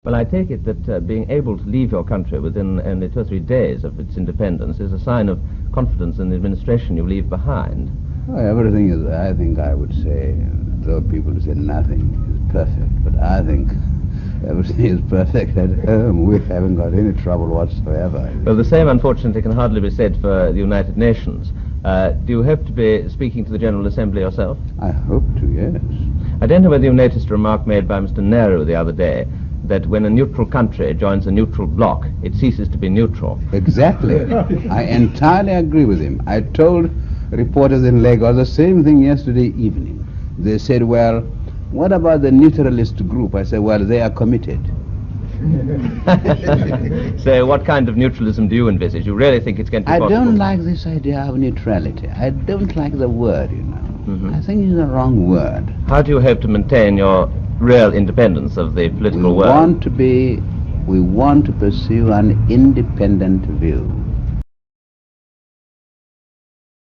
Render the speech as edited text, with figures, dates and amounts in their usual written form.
Well, I take it that being able to leave your country within only 2 or 3 days of its independence is a sign of confidence in the administration you leave behind. Well, everything is, I think I would say, though people say nothing is perfect, but I think everything is perfect at home. We haven't got any trouble whatsoever. Well, the same, unfortunately, can hardly be said for the United Nations. Do you hope to be speaking to the General Assembly yourself? I hope to, yes. I don't know whether you noticed a remark made by Mr. Nehru the other day, that when a neutral country joins a neutral bloc, it ceases to be neutral. Exactly. I entirely agree with him. I told reporters in Lagos the same thing yesterday evening. They said, well, what about the neutralist group? I said, well, they are committed. So what kind of neutralism do you envisage? You really think it's going to be possible? I don't like this idea of neutrality. I don't like the word, you know. Mm-hmm. I think it's the wrong word. How do you hope to maintain your real independence of the political world? We want to pursue an independent view.